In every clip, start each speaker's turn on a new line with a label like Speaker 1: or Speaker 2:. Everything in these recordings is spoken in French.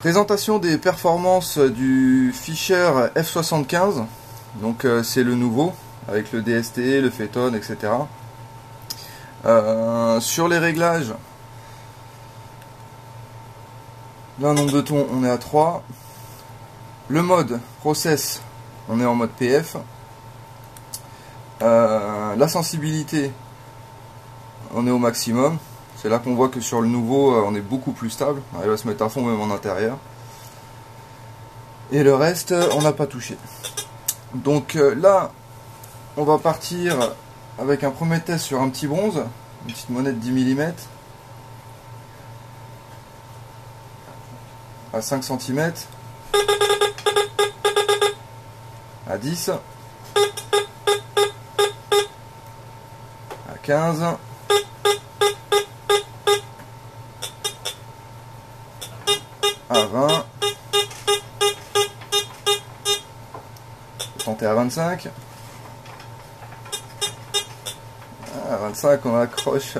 Speaker 1: Présentation des performances du Fischer F75. Donc c'est le nouveau avec le DST, le Phaeton, etc. Sur les réglages, là, nombre de tons, on est à 3. Le mode process, on est en mode PF. La sensibilité, on est au maximum. C'est là qu'on voit que sur le nouveau, on est beaucoup plus stable. On arrive à se mettre à fond même en intérieur. Et le reste, on n'a pas touché. Donc là, on va partir avec un premier test sur un petit bronze. Une petite monnaie de 10 mm. À 5 cm. À 10. À 15. À 20. Tenter à 25. À 25, on accroche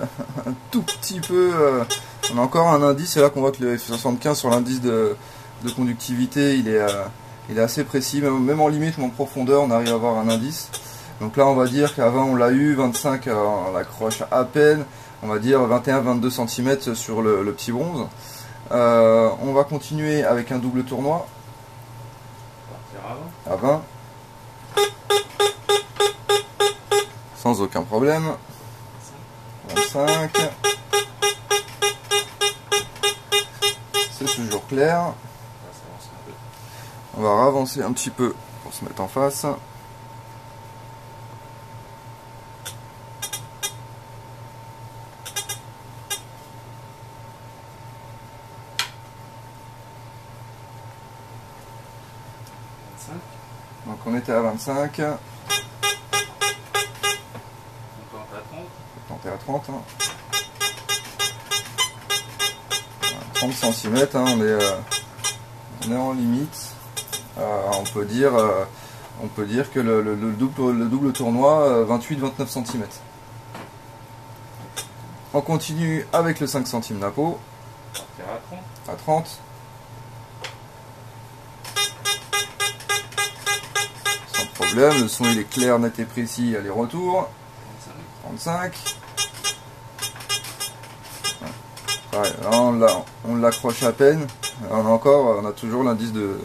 Speaker 1: un tout petit peu. On a encore un indice. C'est là qu'on voit que le F75 sur l'indice de conductivité, il est assez précis. Même en limite ou en profondeur, on arrive à avoir un indice. Donc là, on va dire qu'à 20, on l'a eu. 25, on l'accroche à peine. On va dire 21-22 cm sur le petit bronze. On va continuer avec un double tournoi à 20 sans aucun problème. 25, c'est toujours clair. On va avancer un petit peu pour se mettre en face. Donc on était à 25. On tenter à 30. Hein. 30 cm, hein, on est en limite. On peut dire que le double tournoi, 28-29 cm. On continue avec le 5 centimes napo. À 30. Sans problème, le son il est clair, net et précis, aller-retour. 35. Ouais, là, on l'accroche à peine. On a toujours l'indice de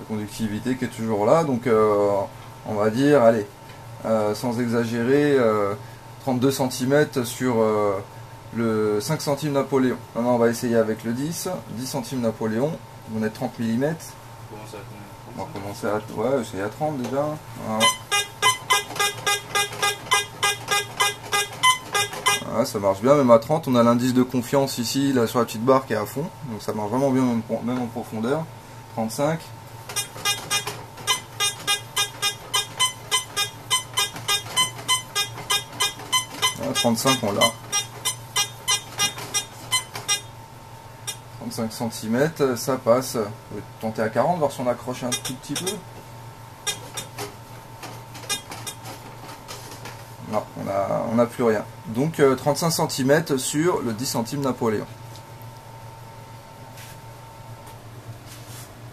Speaker 1: conductivité qui est toujours là. Donc on va dire, allez, sans exagérer, 32 cm sur le 5 centimes Napoléon. Maintenant on va essayer avec le 10 centimes Napoléon. On est 30 mm. On va commencer à, essayer à 30 déjà. Voilà. Voilà, ça marche bien, même à 30, on a l'indice de confiance ici, là sur la petite barre qui est à fond. Donc ça marche vraiment bien, même en profondeur. 35. Voilà, 35, on l'a. 35 cm, ça passe. On va tenter à 40, voir si on accroche un tout petit peu. Non, on n'a plus rien. Donc 35 cm sur le 10 centimes Napoléon.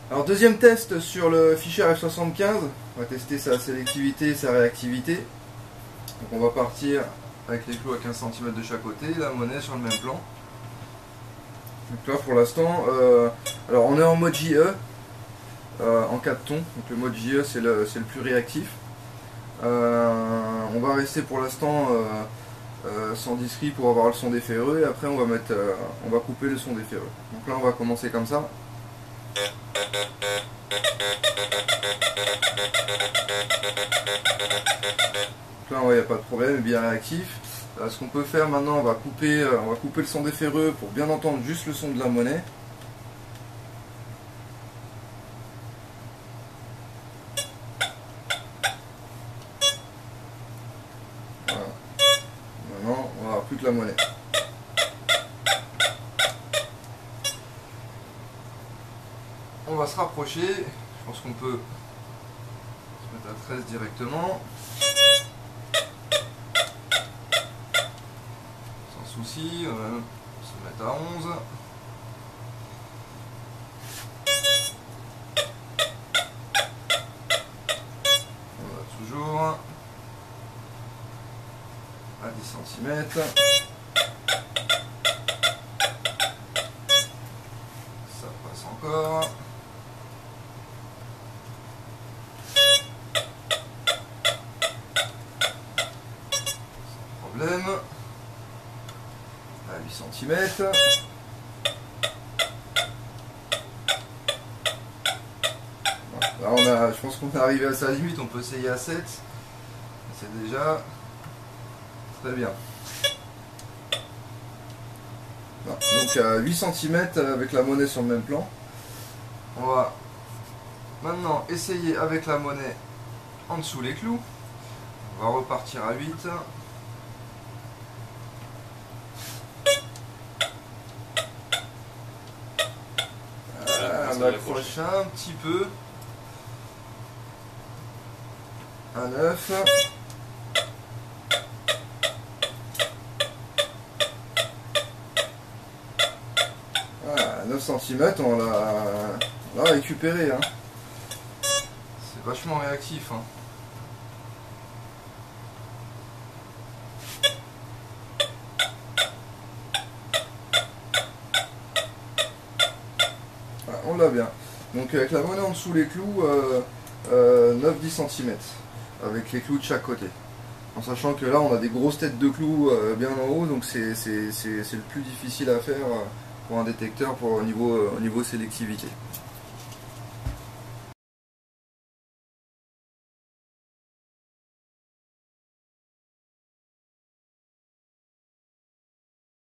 Speaker 1: Alors deuxième test sur le Fischer F75. On va tester sa sélectivité et sa réactivité. Donc on va partir avec les clous à 15 cm de chaque côté, la monnaie sur le même plan. Donc là pour l'instant, alors on est en mode JE, en 4 tons. Donc le mode JE c'est le plus réactif. On va rester pour l'instant sans discret pour avoir le son des ferreux, et après on va couper le son des ferreux. Donc là on va commencer comme ça. Donc là il n'y a pas de problème, bien réactif. Ce qu'on peut faire maintenant, on va couper le son des ferreux pour bien entendre juste le son de la monnaie. Plus que la monnaie. On va se rapprocher. Je pense qu'on peut se mettre à 13 directement. Sans souci. Se mettre à 11. cm. Ça passe encore. Sans problème. À 8 cm. Là, je pense qu'on est arrivé à sa limite, on peut essayer à 7. C'est déjà très bien. Donc à 8 cm avec la monnaie sur le même plan. On va maintenant essayer avec la monnaie en dessous les clous. On va repartir à 8. On accroche un petit peu. À 9. Voilà, 9 cm, on l'a récupéré. Hein. C'est vachement réactif. Hein. Voilà, on l'a bien. Donc avec la monnaie en dessous les clous, 9-10 cm. Avec les clous de chaque côté. En sachant que là on a des grosses têtes de clous bien en haut, donc c'est le plus difficile à faire pour un détecteur au niveau sélectivité.